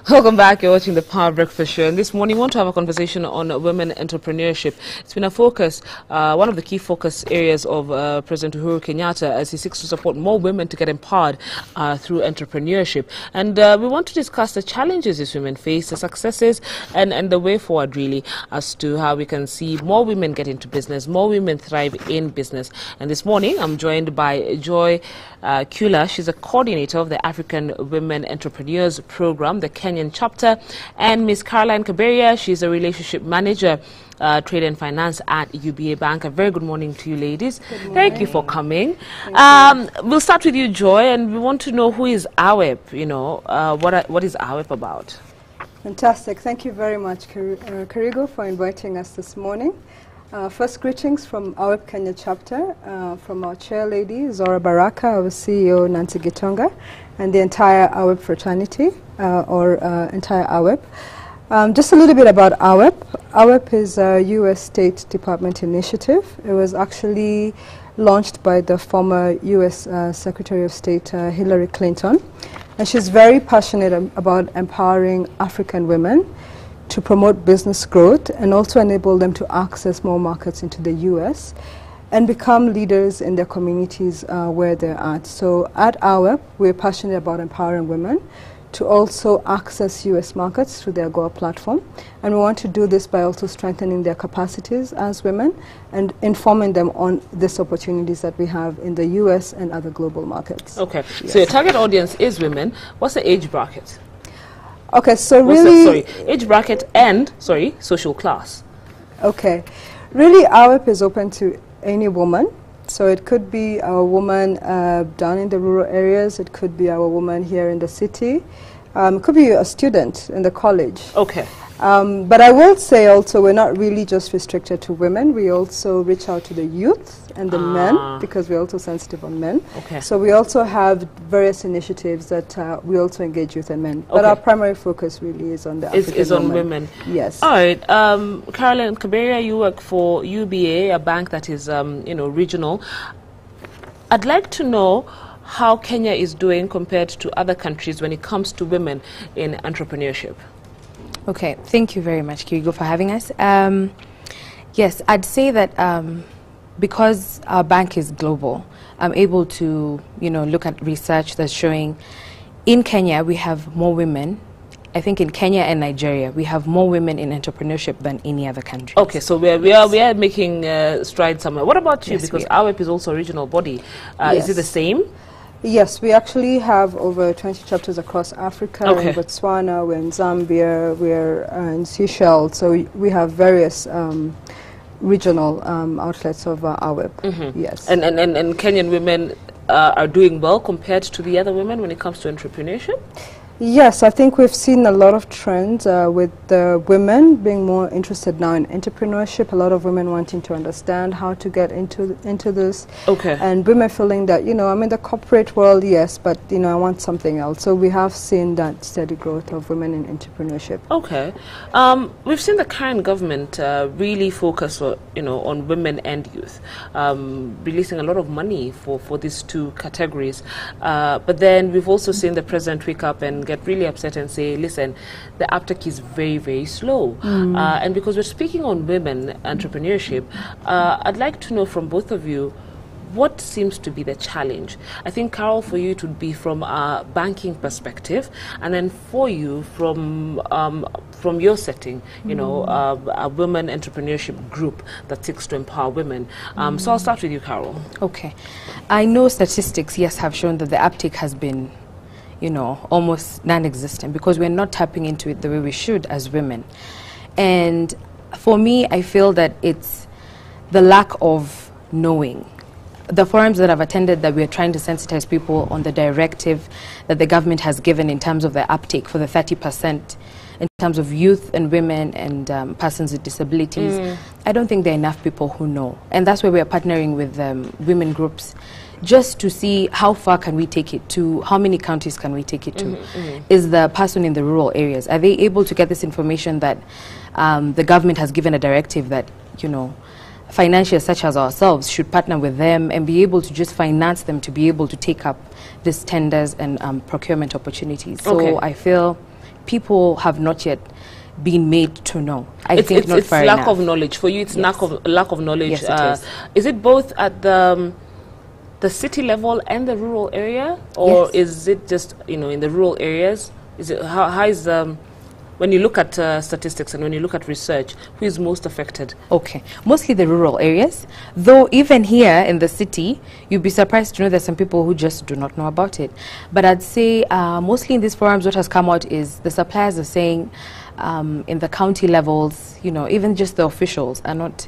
Welcome back. You're watching the Power Breakfast Show. And this morning, we want to have a conversation on women entrepreneurship. It's been a focus, one of the key focus areas of President Uhuru Kenyatta as he seeks to support more women to get empowered through entrepreneurship. And we want to discuss the challenges these women face, the successes, and the way forward, really, as to how we can see more women get into business, more women thrive in business. And this morning, I'm joined by Joy Kula. She's a coordinator of the African Women Entrepreneurs Program, the Kenyan chapter, and Ms. Caroline Kaberia. She's a relationship manager, trade and finance at UBA Bank. A very good morning to you, ladies. Thank you for coming. We'll start with you, Joy, and we want to know who is AWEP. You know, what is AWEP about? Fantastic. Thank you very much, Karigo, for inviting us this morning. First, greetings from AWEP Kenya chapter, from our chair lady, Zora Baraka, our CEO, Nancy Gitonga, and the entire AWEP fraternity, entire AWEP. Just a little bit about AWEP. AWEP is a U.S. State Department initiative. It was actually launched by the former U.S. Secretary of State, Hillary Clinton. And she's very passionate about empowering African women to promote business growth and also enable them to access more markets into the U.S. and become leaders in their communities where they're at. So at AWEP, we're passionate about empowering women to also access U.S. markets through their Goa platform. And we want to do this by also strengthening their capacities as women and informing them on these opportunities that we have in the U.S. and other global markets. Okay, yes. So your target audience is women. What's the age bracket? Okay, so really... age bracket and, social class. Okay. Really, AWEP is open to any woman. So it could be a woman down in the rural areas. It could be a woman here in the city. It could be a student in the college. Okay. But I will say also we're not really just restricted to women. We also reach out to the youth and the men because we're also sensitive on men. Okay. So we also have various initiatives that we also engage youth and men. But our primary focus really is on the African on women. Yes. All right. Caroline Kaberia, you work for UBA, a bank that is regional. I'd like to know how Kenya is doing compared to other countries when it comes to women in entrepreneurship. Okay, thank you very much, Kirigo, for having us. Yes, I'd say that because our bank is global, I'm able to, look at research that's showing in Kenya we have more women. I think in Kenya and Nigeria we have more women in entrepreneurship than any other country. Okay, so we are making strides somewhere. What about you? Yes, because AWEP is also a regional body. Is it the same? Yes, we actually have over 20 chapters across Africa. We're in Botswana, we're in Zambia, we're in Seychelles. So we have various regional outlets of AWEP. Yes. And Kenyan women are doing well compared to the other women when it comes to entrepreneurship? Yes, I think we've seen a lot of trends with the women being more interested now in entrepreneurship. A lot of women wanting to understand how to get into this. Okay. And women feeling that, I'm in the corporate world, yes, but, I want something else. So we have seen that steady growth of women in entrepreneurship. Okay. We've seen the current government really focus, on women and youth, releasing a lot of money for these two categories. But then we've also seen the president wake up and get really upset and say, listen, the uptake is very, very slow. And because we're speaking on women entrepreneurship, I'd like to know from both of you, what seems to be the challenge? I think, Carol, for you it would be from a banking perspective, and then for you from your setting, a women entrepreneurship group that seeks to empower women. So I'll start with you, Carol. Okay. I know statistics, yes, have shown that the uptake has been almost non-existent because we're not tapping into it the way we should as women. And for me, I feel that it's the lack of knowing. The forums that I've attended that we're trying to sensitize people on the directive that the government has given in terms of the uptake for the 30% in terms of youth and women and persons with disabilities. I don't think there are enough people who know. And that's why we're partnering with women groups just to see how far can we take it to, how many counties can we take it to. Is the person in the rural areas, are they able to get this information that the government has given a directive that, financiers such as ourselves should partner with them and be able to just finance them to be able to take up these tenders and procurement opportunities. So I feel people have not yet been made to know. It's lack of knowledge. For you, it's lack of knowledge. Yes, it is it both at the city level and the rural area, or is it just, you know, in the rural areas? Is it how is when you look at statistics and when you look at research, who is most affected? Okay, mostly the rural areas. Though even here in the city, you'd be surprised to know there's some people who just do not know about it. But I'd say mostly in these forums, what has come out is the suppliers are saying in the county levels, you know, even just the officials are not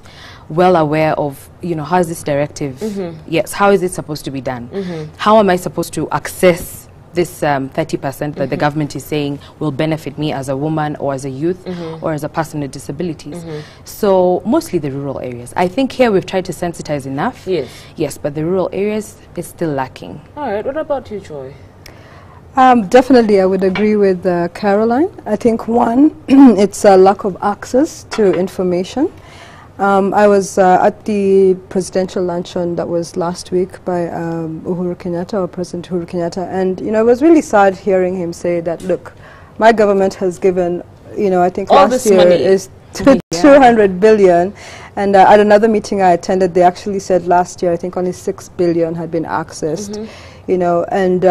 well aware of, you know, how is this directive? Yes, how is it supposed to be done? How am I supposed to access this 30% that the government is saying will benefit me as a woman or as a youth or as a person with disabilities? So mostly the rural areas. I think here we've tried to sensitize enough. Yes, but the rural areas is still lacking. All right, what about you, Joy? Definitely, I would agree with Caroline. I think one, it's a lack of access to information. I was at the presidential luncheon that was last week by Uhuru Kenyatta, or President Uhuru Kenyatta, and you know, it was really sad hearing him say that, look, my government has given, you know, I think all last year is 200 billion, and at another meeting I attended, they actually said last year I think only 6 billion had been accessed. You know, and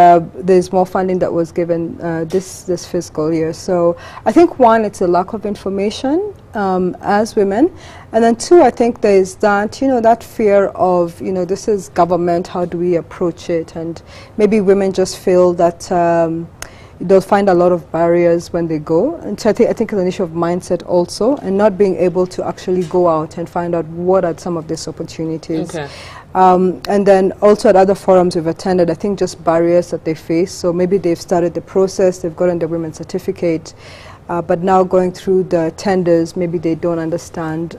there's more funding that was given this fiscal year. So I think one, it's a lack of information as women, and then two, I think there's that, you know, that fear of, you know, this is government, how do we approach it? And maybe women just feel that they'll find a lot of barriers when they go. And so I think it's an issue of mindset also, and not being able to actually go out and find out what are some of these opportunities. And then also at other forums we've attended, I think just barriers that they face. So maybe they've started the process, they've gotten the women's certificate, but now going through the tenders, maybe they don't understand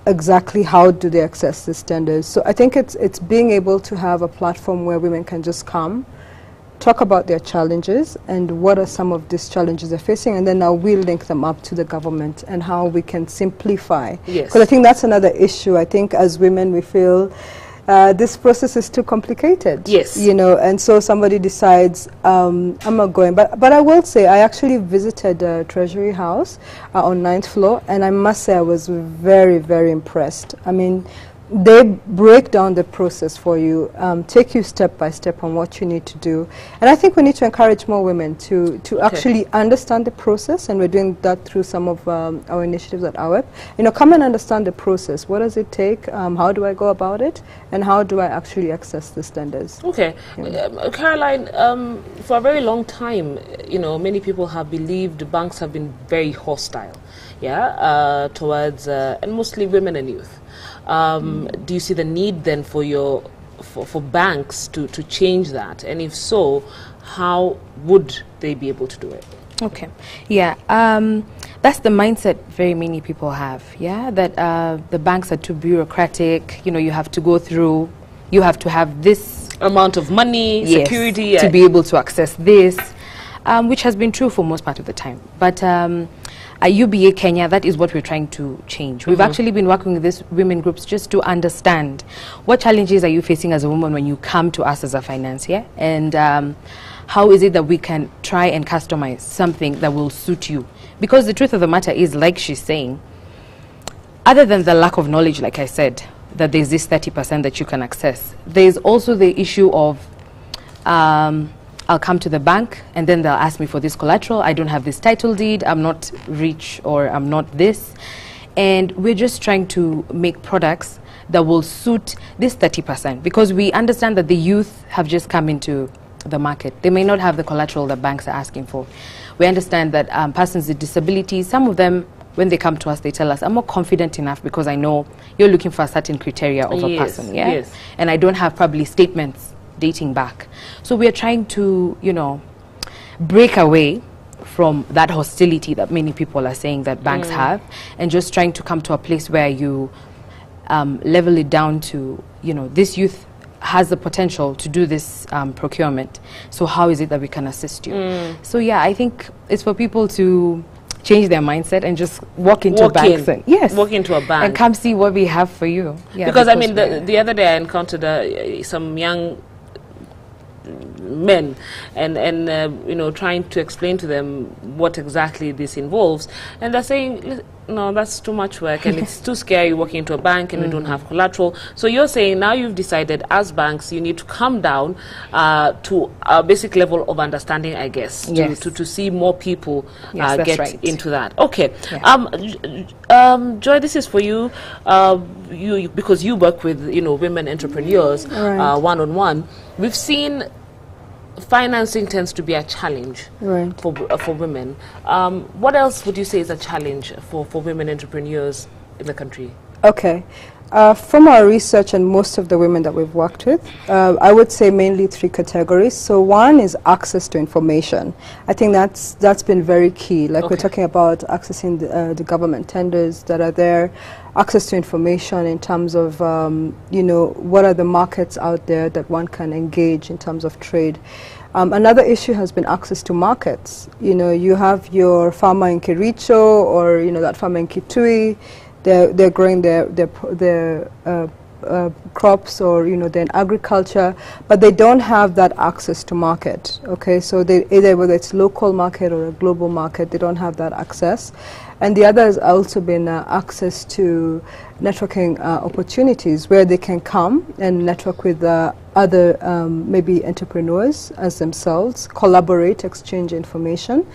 exactly how do they access these tenders. So I think it's being able to have a platform where women can just come, talk about their challenges and what are some of these challenges they're facing, and then now we link them up to the government and how we can simplify. Because I think that's another issue. I think as women we feel this process is too complicated. You know, and so somebody decides, I'm not going. But I will say, I actually visited Treasury House on 9th floor, and I must say I was very, very impressed. I mean, they break down the process for you, take you step by step on what you need to do. And I think we need to encourage more women to actually understand the process, and we're doing that through some of our initiatives at AWEP. You know, come and understand the process. What does it take? How do I go about it? And how do I actually access the standards? Caroline, for a very long time, you know, many people have believed banks have been very hostile, towards, and mostly women and youth. Do you see the need then for banks to change that? And if so, how would they be able to do it? That's the mindset very many people have, that the banks are too bureaucratic. You know, you have to go through, you have to have this amount of money, security, to be able to access this, which has been true for most part of the time. But at UBA Kenya, that is what we're trying to change. We've actually been working with these women groups just to understand what challenges are you facing as a woman when you come to us as a financier, and how is it that we can try and customize something that will suit you. Because the truth of the matter is, like she's saying, other than the lack of knowledge, like I said, that there's this 30% that you can access, there's also the issue of I'll come to the bank and then they'll ask me for this collateral. I don't have this title deed. I'm not rich, or I'm not this. And we're just trying to make products that will suit this 30%, because we understand that the youth have just come into the market. They may not have the collateral that banks are asking for. We understand that persons with disabilities, some of them, when they come to us, they tell us, I'm more confident enough because I know you're looking for a certain criteria of a person. And I don't have probably statements dating back. So we are trying to, you know, break away from that hostility that many people are saying that banks have, and just trying to come to a place where you level it down to, you know, this youth has the potential to do this procurement. So how is it that we can assist you? So I think it's for people to change their mindset and just walk into a bank. Walk into a bank and come see what we have for you. Because I mean, the other day I encountered some young men and you know, trying to explain to them what exactly this involves, and they're saying, no, that's too much work and it's too scary walking into a bank and we don't have collateral. So you're saying now you've decided as banks you need to come down to a basic level of understanding, I guess, to see more people get into that. Okay. Yeah. Joy, this is for you, because you work with, you know, women entrepreneurs one-on-one. We've seen financing tends to be a challenge for women. What else would you say is a challenge for women entrepreneurs in the country? Okay. From our research and most of the women that we've worked with, I would say mainly 3 categories. So one is access to information. I think that's been very key. Like we're talking about accessing the government tenders that are there, access to information in terms of, you know, what are the markets out there that one can engage in terms of trade. Another issue has been access to markets. You know, you have your farmer in Kericho or, you know, that farmer in Kitui. They're growing their crops, or, you know, they're in agriculture, but they don't have that access to market. Okay, so they either, whether it's local market or a global market, they don't have that access. And the other has also been access to networking opportunities where they can come and network with other maybe entrepreneurs as themselves, collaborate, exchange information.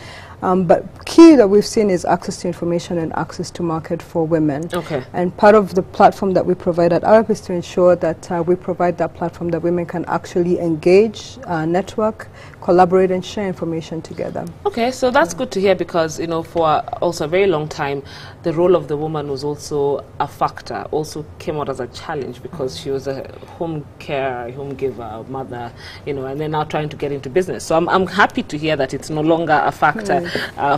But key that we've seen is access to information and access to market for women. Okay. And part of the platform that we provide at ARP is to ensure that we provide that platform that women can actually engage, network, collaborate and share information together. Okay, so that's good to hear, because, you know, for also a very long time, the role of the woman was also a factor, also came out as a challenge, because she was a home care, home giver, mother, you know, and they're now trying to get into business. So I'm happy to hear that it's no longer a factor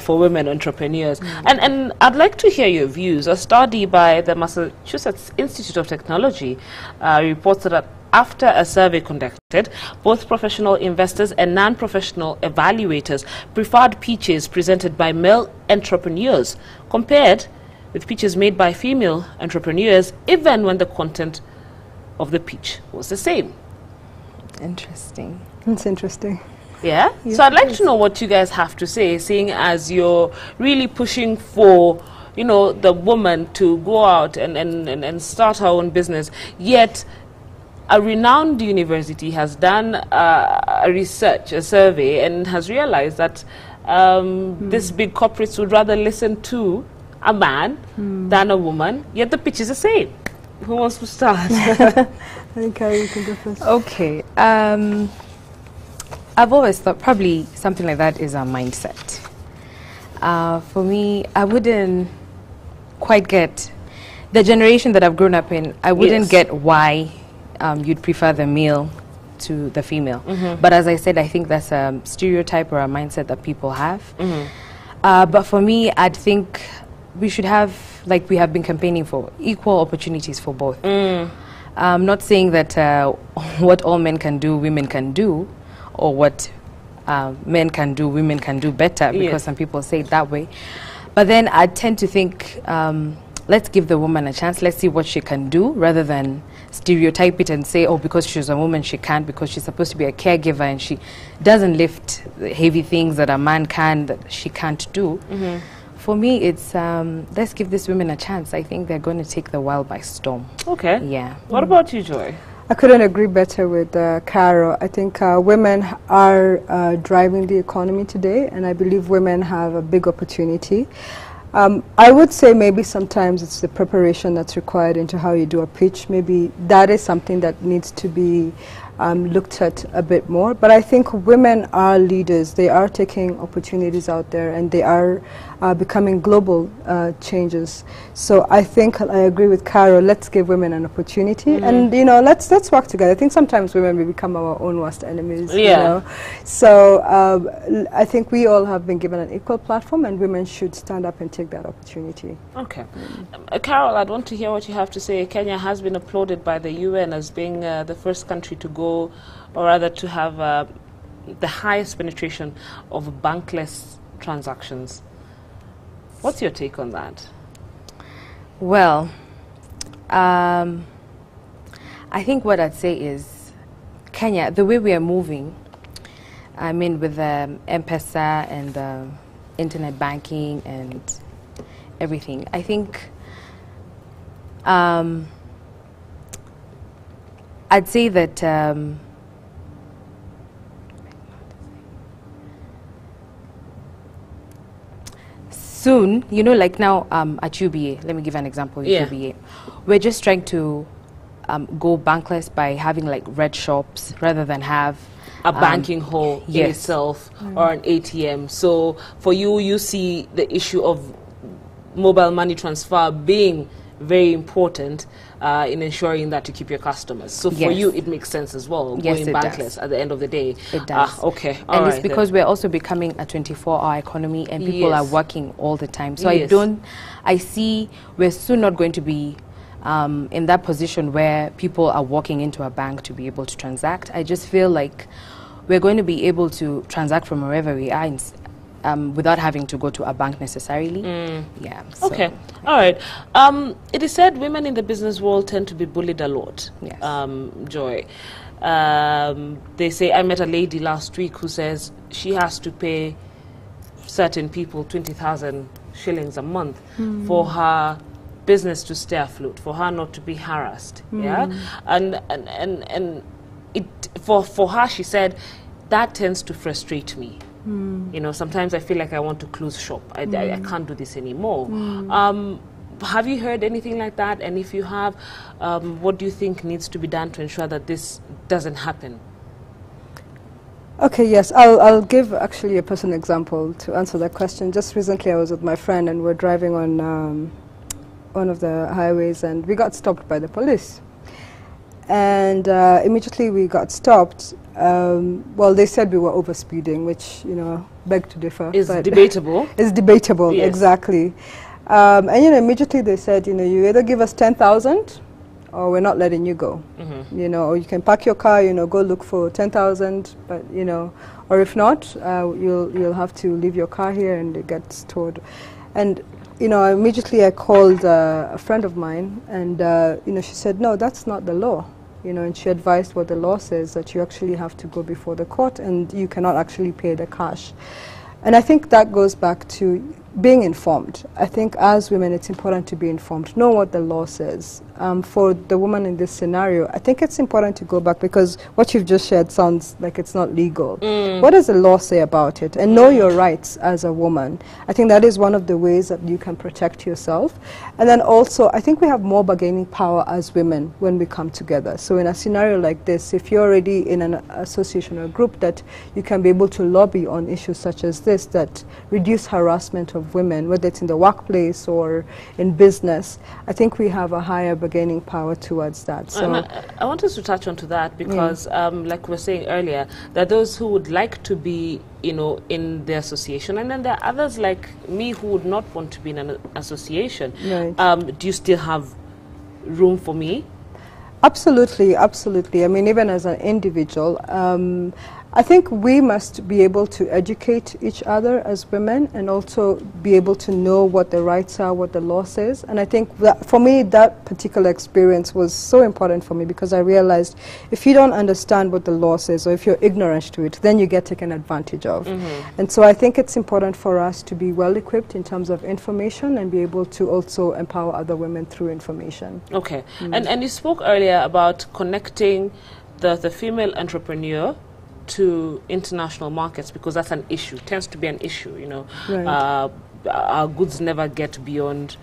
for women entrepreneurs. And I'd like to hear your views. A study by the Massachusetts Institute of Technology reports that after a survey conducted, both professional investors and non-professional evaluators preferred pitches presented by male entrepreneurs compared with pitches made by female entrepreneurs, even when the content of the pitch was the same. Interesting. That's interesting. Yeah? So I'd like to know what you guys have to say, seeing as you're really pushing for, you know, the woman to go out and start her own business, yet a renowned university has done a research, a survey, and has realized that these big corporates would rather listen to a man than a woman, yet the pitch is the same. Who wants to start? I think Carrie can go first. Okay. I've always thought probably something like that is a mindset. For me, I wouldn't quite get the generation that I've grown up in. I wouldn't get why you'd prefer the male to the female. But as I said, I think that's a stereotype or a mindset that people have. But for me, I'd think we should have, like we have been campaigning for, equal opportunities for both. I'm not saying that what all men can do, women can do, or what men can do, women can do better, because some people say it that way. But then I tend to think, let's give the woman a chance, let's see what she can do, rather than stereotype it and say, oh, because she's a woman she can't, because she's supposed to be a caregiver and she doesn't lift the heavy things that a man can, that she can't do. For me, it's let's give these women a chance. I think they're going to take the world by storm. Okay. Yeah. What about you, Joy? I couldn't agree better with Carol. I think women are driving the economy today, and I believe women have a big opportunity. I would say maybe sometimes it's the preparation that's required into how you do a pitch. Maybe that is something that needs to be looked at a bit more. But I think women are leaders. They are taking opportunities out there, and they are becoming global changes. So I think I agree with Carol. Let's give women an opportunity, and you know, let's work together. I think sometimes women will become our own worst enemies. You know? So I think we all have been given an equal platform, and women should stand up and take that opportunity. Okay. Carol, I'd want to hear what you have to say. Kenya has been applauded by the UN as being the first country to go, or rather to have the highest penetration of bankless transactions. What's your take on that? Well, I think what I'd say is Kenya, the way we are moving, I mean, with M-Pesa and internet banking and everything, I think I'd say that soon, you know, like now at UBA, let me give an example. At UBA, we're just trying to go bankless by having like red shops rather than have a banking hall in itself or an ATM. So for you, you see the issue of mobile money transfer being very important in ensuring that you keep your customers. So for you, it makes sense as well, going bankless at the end of the day. It does. Okay. And it's because we're also becoming a 24-hour economy and people are working all the time. So I see we're soon not going to be in that position where people are walking into a bank to be able to transact. I just feel like we're going to be able to transact from wherever we are without having to go to a bank necessarily. Yeah. So okay. All right. It is said women in the business world tend to be bullied a lot. Yes. Joy. They say, I met a lady last week who says she has to pay certain people 20,000 shillings a month for her business to stay afloat, for her not to be harassed. Yeah. And it for her, she said, that tends to frustrate me. You know, sometimes I feel like I want to close shop. I can't do this anymore. Have you heard anything like that? And if you have, what do you think needs to be done to ensure that this doesn't happen? Okay, yes, I'll give actually a personal example to answer that question. Just recently I was with my friend and we're driving on one of the highways and we got stopped by the police. And immediately we got stopped. Well, they said we were overspeeding, which, you know, beg to differ. Is debatable. It's debatable, exactly. And, you know, immediately they said, you know, you either give us 10,000 or we're not letting you go. You know, or you can park your car, you know, go look for 10,000, but, you know, or if not, you'll have to leave your car here and it gets towed. And, you know, immediately I called a friend of mine and, you know, she said, no, that's not the law. You know, and she advised what the law says, that you actually have to go before the court and you cannot actually pay the cash. And I think that goes back to being informed. I think as women it's important to be informed, know what the law says. For the woman in this scenario, I think it's important to go back because what you've just shared sounds like it's not legal. What does the law say about it? And know your rights as a woman. I think that is one of the ways that you can protect yourself. And then also, I think we have more bargaining power as women when we come together. So in a scenario like this, if you're already in an association or a group that you can be able to lobby on issues such as this that reduce harassment of women, whether it's in the workplace or in business, I think we have a higher bargaining power towards that. So I want us to touch on to that because, like we were saying earlier, there are those who would like to be, you know, in the association, and then there are others like me who would not want to be in an association. Right. Do you still have room for me? Absolutely, absolutely. I mean, even as an individual, I think we must be able to educate each other as women and also be able to know what the rights are, what the law says. And I think that for me, that particular experience was so important for me because I realized if you don't understand what the law says or if you're ignorant to it, then you get taken advantage of. And so I think it's important for us to be well equipped in terms of information and be able to also empower other women through information. Okay. And you spoke earlier about connecting the female entrepreneur to international markets because that's an issue, tends to be an issue, you know. Right. Our goods never get beyond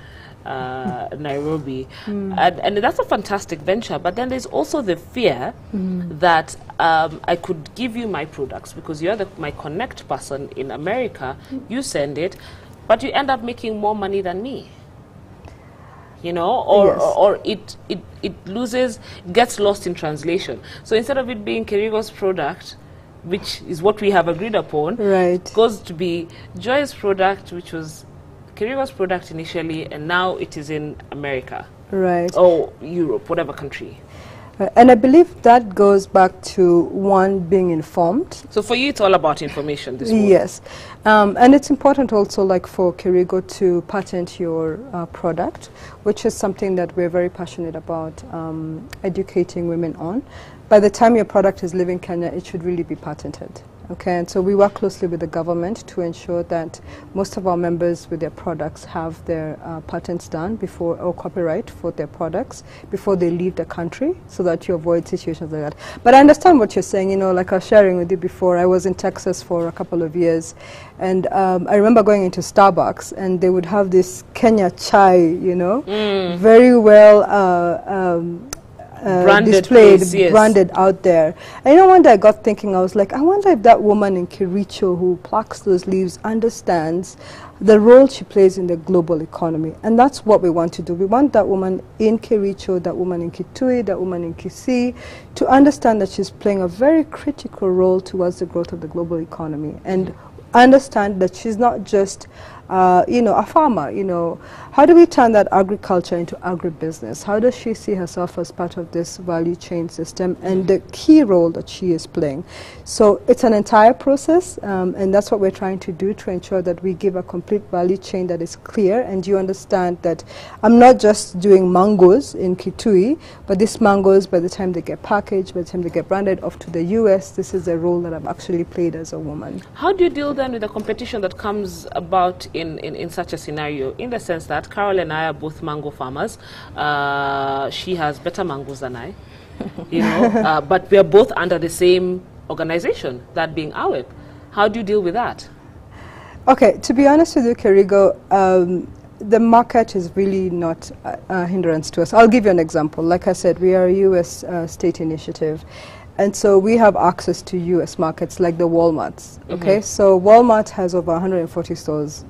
Nairobi. And that's a fantastic venture, but then there's also the fear that I could give you my products because you're my connect person in America, you send it, but you end up making more money than me. You know, or it loses, gets lost in translation. So instead of it being Kerigo's product, which is what we have agreed upon, right, goes to be Joy's product, which was Kerigo's product initially, and now it is in America, right, or Europe, whatever country. And I believe that goes back to one, being informed. So for you, it's all about information. This work. Yes, and it's important also, like for Kerigo, to patent your product, which is something that we're very passionate about educating women on. By the time your product is leaving Kenya, it should really be patented. Okay, and so we work closely with the government to ensure that most of our members with their products have their patents done before, or copyright for their products before they leave the country, so that you avoid situations like that. But I understand what you're saying. You know, like I was sharing with you before, I was in Texas for a couple of years, and I remember going into Starbucks, and they would have this Kenya chai, you know, very well branded displayed, place, yes. branded out there. And you know, one day I got thinking, I was like, I wonder if that woman in Kericho who plucks those leaves understands the role she plays in the global economy. And that's what we want to do. We want that woman in Kericho, that woman in Kitui, that woman in Kisii, to understand that she's playing a very critical role towards the growth of the global economy, and understand that she's not just you know, a farmer. You know, how do we turn that agriculture into agribusiness? How does she see herself as part of this value chain system and the key role that she is playing? So it's an entire process, and that's what we're trying to do, to ensure that we give a complete value chain that is clear, and you understand that I'm not just doing mangoes in Kitui, but these mangoes, by the time they get packaged, by the time they get branded off to the US, this is the role that I've actually played as a woman. How do you deal then with the competition that comes about in such a scenario, in the sense that Carol and I are both mango farmers? She has better mangoes than I, you know, but we are both under the same organization, that being AWEP. How do you deal with that? Okay, to be honest with you, Kerigo, the market is really not a hindrance to us. I'll give you an example. Like I said, we are a US state initiative. And so we have access to US markets like the Walmarts. Okay, so Walmart has over 140 stores.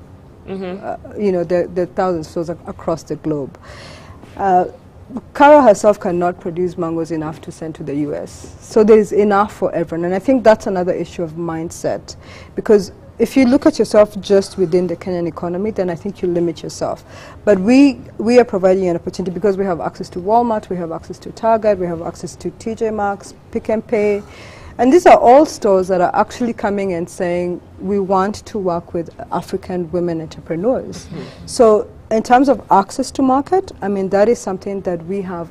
You know, there are 1,000 stores across the globe. Cara herself cannot produce mangoes enough to send to the US. So there is enough for everyone. And I think that's another issue of mindset. Because if you look at yourself just within the Kenyan economy, then I think you limit yourself. But we are providing an opportunity, because we have access to Walmart, we have access to Target, we have access to TJ Maxx, Pick and Pay. And these are all stores that are actually coming and saying, we want to work with African women entrepreneurs. So in terms of access to market, I mean, that is something that we have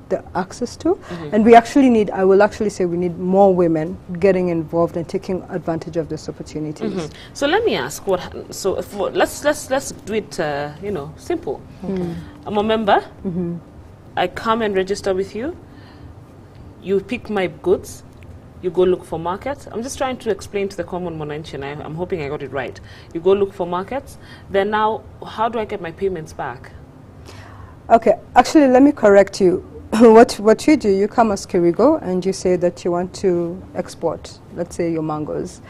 the access to. And we actually need, I will actually say, we need more women getting involved and taking advantage of these opportunities. So let me ask, let's do it, you know, simple. I'm a member. I come and register with you. You pick my goods. You go look for markets. I'm just trying to explain to the common Mwananchi, and I'm hoping I got it right. You go look for markets. Then now, how do I get my payments back? Okay, actually, let me correct you. What you do, you come as Kerigo and you say that you want to export, let's say, your mangoes.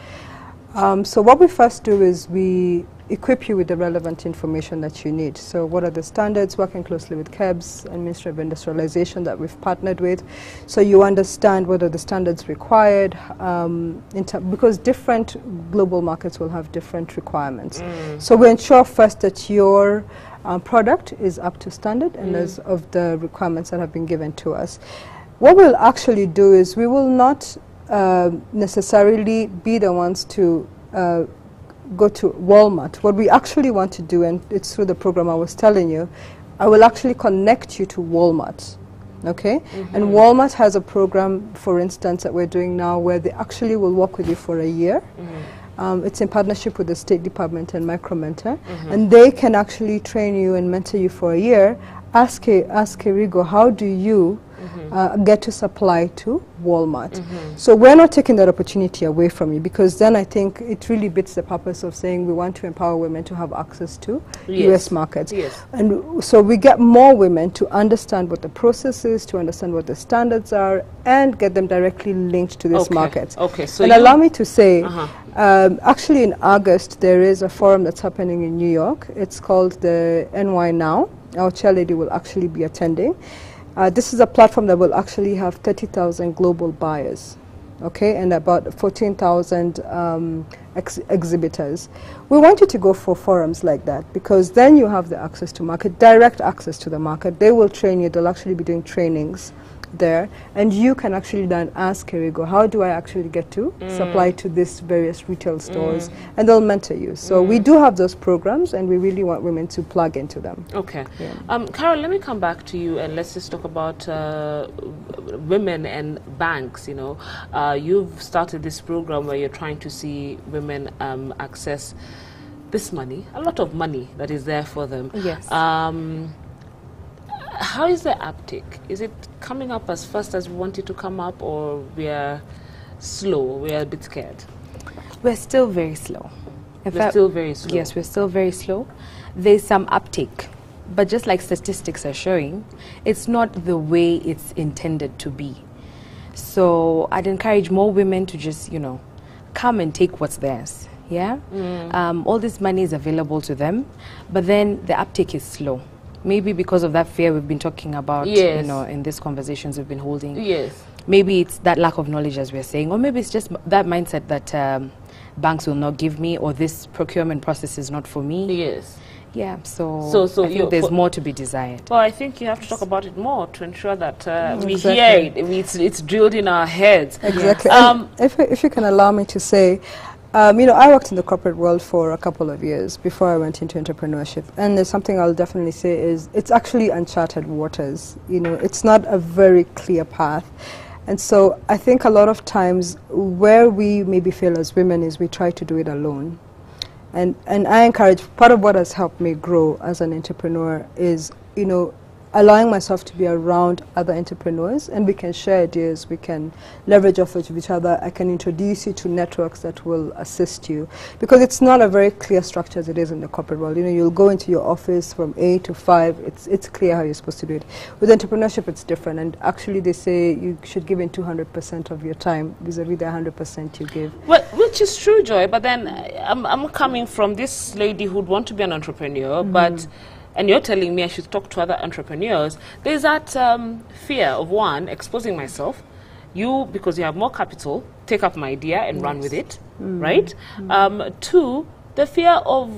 So what we first do is we equip you with the relevant information that you need. So what are the standards, working closely with KEBS and Ministry of Industrialization that we've partnered with, so you understand what are the standards required, because different global markets will have different requirements. So we ensure first that your product is up to standard and as of the requirements that have been given to us. What we'll actually do is we will not necessarily be the ones to go to Walmart. What we actually want to do, and it's through the program I was telling you, I will actually connect you to Walmart. Okay? And Walmart has a program, for instance, that we're doing now, where they actually will work with you for a year. It's in partnership with the State Department and Micromentor, and they can actually train you and mentor you for a year. Ask Kerigo, how do you get to supply to Walmart? So we're not taking that opportunity away from you, because then I think it really beats the purpose of saying we want to empower women to have access to US markets. And so we get more women to understand what the process is, to understand what the standards are, and get them directly linked to this market. So and allow me to say, actually in August there is a forum that's happening in New York. It's called the NY Now. Our chairlady will actually be attending. This is a platform that will actually have 30,000 global buyers, okay, and about 14,000 exhibitors. We want you to go for forums like that, because then you have the access to market, direct access to the market. They will train you. They'll actually be doing trainings there, and you can actually then ask Kerigo, how do I actually get to supply to this various retail stores, and they'll mentor you. So we do have those programs, and we really want women to plug into them. Okay. Carol, let me come back to you, and let's just talk about women and banks. You know, you've started this program where you're trying to see women access this money, a lot of money that is there for them. Yes. How is the uptake? Is it coming up as fast as we want it to come up, or we are slow, we are a bit scared? We're still very slow. We're still very slow. Yes, we're still very slow. There's some uptake, but just like statistics are showing, it's not the way it's intended to be. So I'd encourage more women to just, you know, come and take what's theirs. Yeah? All this money is available to them, but then the uptake is slow. Maybe because of that fear we've been talking about, you know, in these conversations we've been holding. Yes. Maybe it's that lack of knowledge, as we're saying, or maybe it's just that mindset that banks will not give me, or this procurement process is not for me. Yes. Yeah, so I think you there's more to be desired. Well, I think you have to talk about it more to ensure that we hear it, it's drilled in our heads. Exactly. If you can allow me to say, you know, I worked in the corporate world for a couple of years before I went into entrepreneurship. And there's something I'll definitely say is it's actually uncharted waters. You know, it's not a very clear path. And so I think a lot of times where we maybe fail as women is we try to do it alone. And I encourage, part of what has helped me grow as an entrepreneur is, you know, allowing myself to be around other entrepreneurs, and we can share ideas, we can leverage off of each other. I can introduce you to networks that will assist you, because it's not a very clear structure as it is in the corporate world. You know, you'll go into your office from 8 to 5, it's clear how you're supposed to do it. With entrepreneurship, it's different, and actually they say you should give in 200% of your time vis-a-vis the 100% you give. Well, which is true, Joy, but then I'm coming from this lady who'd want to be an entrepreneur, but and you're telling me I should talk to other entrepreneurs. There's that fear of, one, exposing myself. You, because you have more capital, take up my idea and run with it, right? Two, the fear of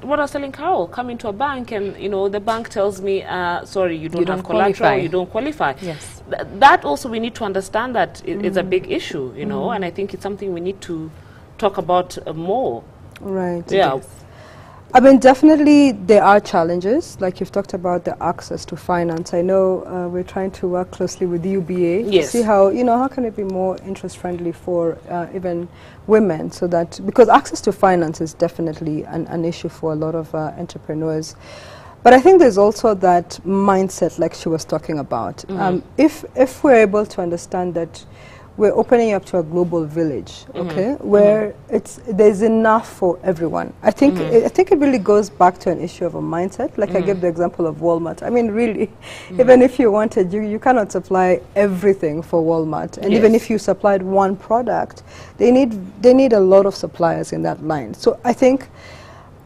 what I was telling Carol, coming to a bank and, you know, the bank tells me, sorry, you don't have collateral, you don't qualify. Yes. That also we need to understand that it's a big issue, you know, and I think it's something we need to talk about more. Right. Yeah. Yes. I mean, definitely there are challenges, like you've talked about the access to finance. I know we're trying to work closely with UBA to see how, you know, how can it be more interest friendly for even women, so that, because access to finance is definitely an issue for a lot of entrepreneurs. But I think there's also that mindset like she was talking about. If we're able to understand that we're opening up to a global village, okay, where there's enough for everyone. I think it really goes back to an issue of a mindset. Like I gave the example of Walmart. I mean, really, even if you wanted, you cannot supply everything for Walmart. And even if you supplied one product, they need a lot of suppliers in that line. So I think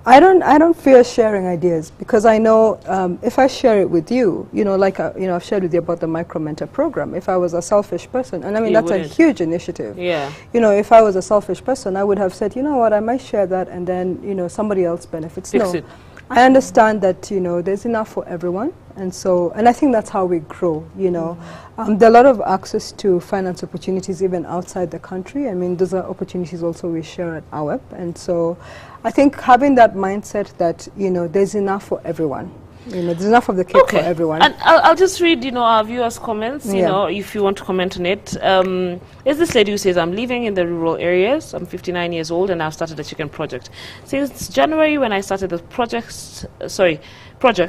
I don't fear sharing ideas, because I know if I share it with you, you know, like you know, I've shared with you about the micro mentor program. If I was a selfish person, and I mean that's a huge initiative. Yeah. You know, if I was a selfish person, I would have said, you know what, I might share that, and then, you know, somebody else benefits. No, I understand that, you know, there's enough for everyone, and so, and I think that's how we grow. You know, there are a lot of access to finance opportunities even outside the country. I mean, those are opportunities also we share at AWEP, and so I think having that mindset that, you know, there's enough for everyone. You know, there's enough of the cake for everyone. And I'll just read, you know, our viewers' comments, you know, if you want to comment on it. There's this lady who says, I'm living in the rural areas. I'm 59 years old and I've started a chicken project. Since January when I started the project,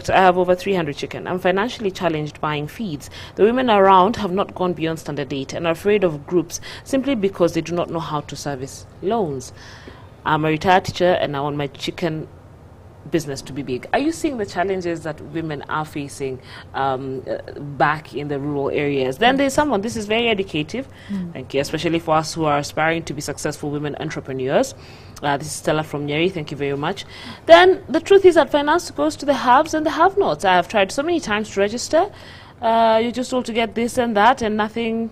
I have over 300 chicken. I'm financially challenged buying feeds. The women around have not gone beyond standard 8 and are afraid of groups simply because they do not know how to service loans. I'm a retired teacher and I want my chicken business to be big. Are you seeing the challenges that women are facing back in the rural areas? Then there's someone, this is very educative, thank you, especially for us who are aspiring to be successful women entrepreneurs. This is Stella from Nyeri, thank you very much. Then the truth is that finance goes to the haves and the have-nots. I have tried so many times to register. You're just told to get this and that and nothing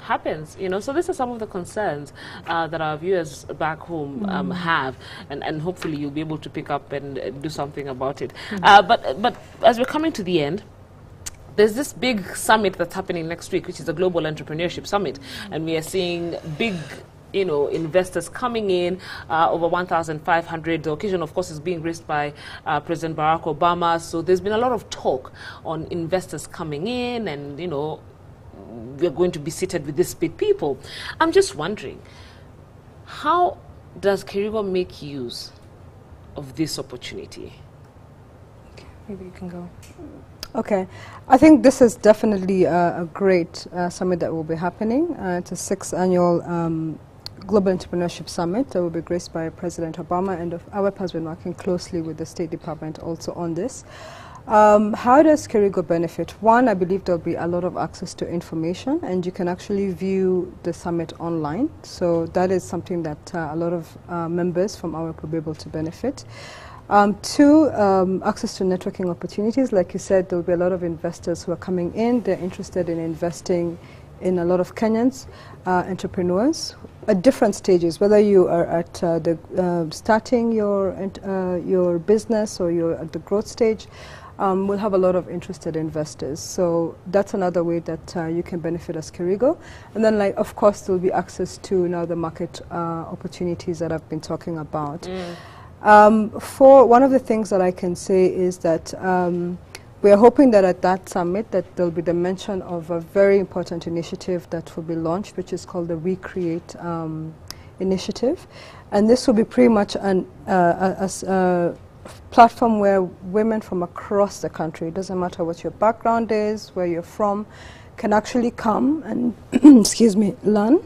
happens, you know. So these are some of the concerns that our viewers back home have, and hopefully you'll be able to pick up and do something about it. But as we're coming to the end, there's this big summit that's happening next week, which is the Global Entrepreneurship Summit, and we are seeing big investors coming in, over 1,500. The occasion, of course, is being graced by President Barack Obama. So there's been a lot of talk on investors coming in, and, we're going to be seated with these big people. I'm just wondering, how does Kerigo make use of this opportunity? Okay, maybe you can go. Okay, I think this is definitely a great summit that will be happening. It's a 6th annual Global Entrepreneurship Summit that will be graced by President Obama, and our has been working closely with the State Department also on this. How does Kerigo benefit? One, I believe there'll be a lot of access to information, and you can actually view the summit online. So that is something that a lot of members from our will be able to benefit. Two, access to networking opportunities. Like you said, there'll be a lot of investors who are coming in. They're interested in investing in a lot of Kenyans, entrepreneurs at different stages, whether you are at starting your business or you're at the growth stage. We'll have a lot of interested investors. So that's another way that you can benefit as Kerigo. And then, of course, there'll be access to now the market opportunities that I've been talking about. For one of the things that I can say is that we are hoping that at that summit that there'll be the mention of a very important initiative that will be launched, which is called the Recreate initiative. And this will be pretty much a platform where women from across the country, it doesn't matter what your background is, where you're from, can actually come and, excuse me, learn.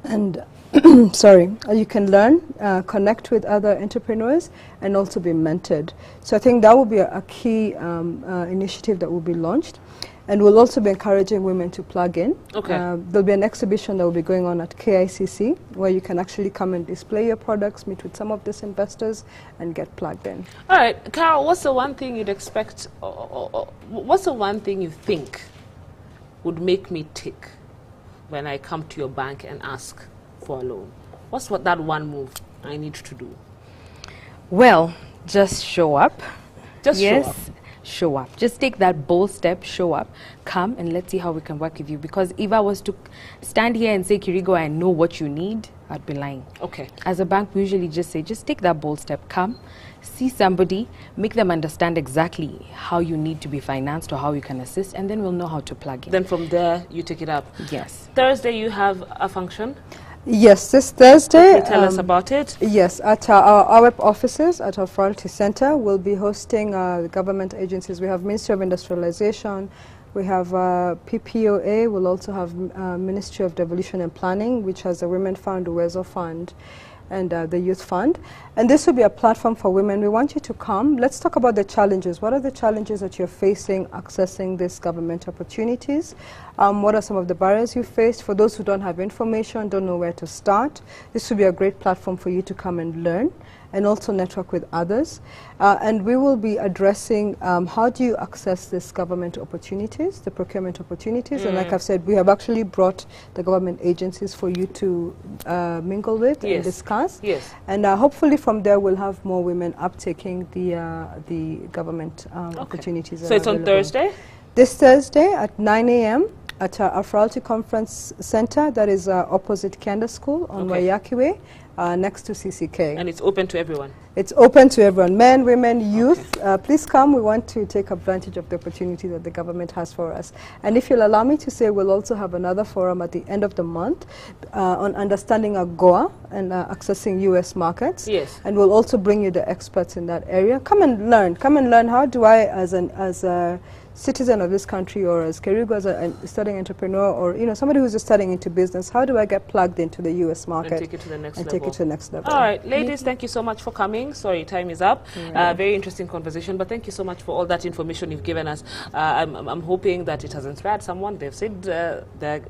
And you can learn, connect with other entrepreneurs, and also be mentored. So I think that will be a key initiative that will be launched. And we'll also be encouraging women to plug in. Okay. There'll be an exhibition that will be going on at KICC, where you can actually come and display your products, meet with some of these investors, and get plugged in. All right, Carol, what's the one thing you'd expect, or what's the one thing you think would make me tick when I come to your bank and ask for a loan? What's that one move I need to do? Well, just show up. Just yes, show up. Show up. Just take that bold step, show up, come, and let's see how we can work with you. Because if I was to stand here and say, Kerigo, I know what you need, I'd be lying. Okay. As a bank, we usually just say, just take that bold step, come, see somebody, make them understand exactly how you need to be financed or how you can assist, and then we'll know how to plug in. Then from there, you take it up. Yes. Thursday, you have a function. Yes, this Thursday. Can you tell us about it? Yes, at our web offices at our Frailty Center, we'll be hosting the government agencies. We have Ministry of Industrialization, we have PPOA, we'll also have Ministry of Devolution and Planning, which has the Women Fund, Uwezo Fund, and the Youth Fund. And this will be a platform for women. We want you to come. Let's talk about the challenges. What are the challenges that you're facing accessing these government opportunities? What are some of the barriers you faced? For those who don't have information, don't know where to start, this will be a great platform for you to come and learn and also network with others. And we will be addressing how do you access these government opportunities, the procurement opportunities. And like I've said, we have actually brought the government agencies for you to mingle with and discuss. Yes. And hopefully from there we'll have more women uptaking the government opportunities. So it's on Thursday? This Thursday at 9 a.m. at our Frailty Conference Center, that is opposite Kenda School on Wayaki Way, next to CCK. And it's open to everyone? It's open to everyone, men, women, youth. Please come. We want to take advantage of the opportunity that the government has for us. And if you'll allow me to say, we'll also have another forum at the end of the month on understanding AGOA and accessing U.S. markets. Yes. And we'll also bring you the experts in that area. Come and learn. Come and learn how do I, as a citizen of this country, or as Kerigo, as a studying entrepreneur, or somebody who's just starting into business, how do I get plugged into the U.S. market and take it to the next level? Take it to the next level. All right, ladies, thank you so much for coming. Sorry, time is up. Very interesting conversation, but thank you so much for all that information you've given us. I'm hoping that it has inspired someone. They've said they're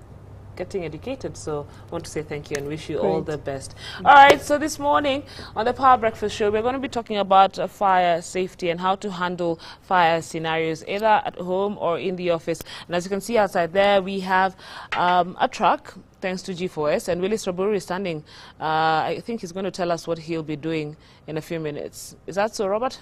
getting educated, so I want to say thank you and wish you all the best. All right, so this morning on the Power Breakfast Show, we're going to be talking about fire safety and how to handle fire scenarios, either at home or in the office. And as you can see outside there, we have a truck, thanks to G4S, and Willis Raburu is standing. I think he's going to tell us what he'll be doing in a few minutes. Is that so, Robert?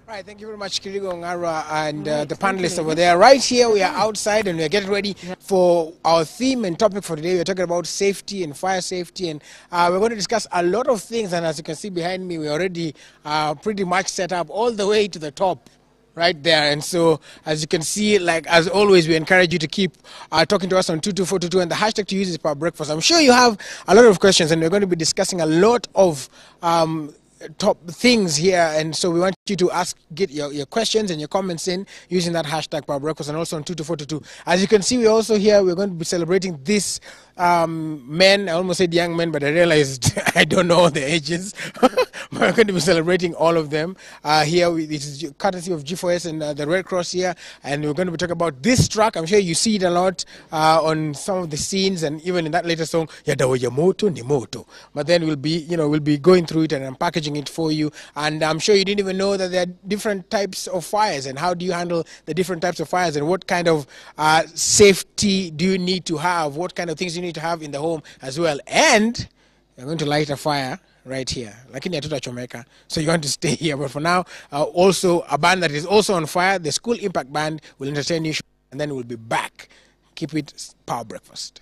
All right, thank you very much, Kirigo Ngara and the panelists over there. Right here, we are outside and we are getting ready for our theme and topic for today. We're talking about safety and fire safety, and we're going to discuss a lot of things. And as you can see behind me, we're already pretty much set up all the way to the top. Right there. And so, as you can see, like as always, we encourage you to keep talking to us on 22422, and the hashtag to use is Power Breakfast. I'm sure you have a lot of questions, and we're going to be discussing a lot of top things here, and so we want you to get your questions and your comments in using that hashtag Power Breakfast, and also on 22422. As you can see, we're also here, we're going to be celebrating this men, I almost said young men, but I realized I don't know their ages. We're going to be celebrating all of them here. This is courtesy of G4S and the Red Cross here, and we're going to be talking about this truck. I'm sure you see it a lot on some of the scenes, and even in that later song, Yadawa Moto ni Moto. But then we'll be going through it and I'm packaging it for you. And I'm sure you didn't even know that there are different types of fires, and how do you handle the different types of fires, and what kind of safety do you need to have, what kind of things you need to have in the home as well. And you're going to light a fire right here, like in Chomeka. So you want to stay here. But for now, also a band that is also on fire, the School Impact Band, will entertain you, and then we'll be back. Keep it Power Breakfast.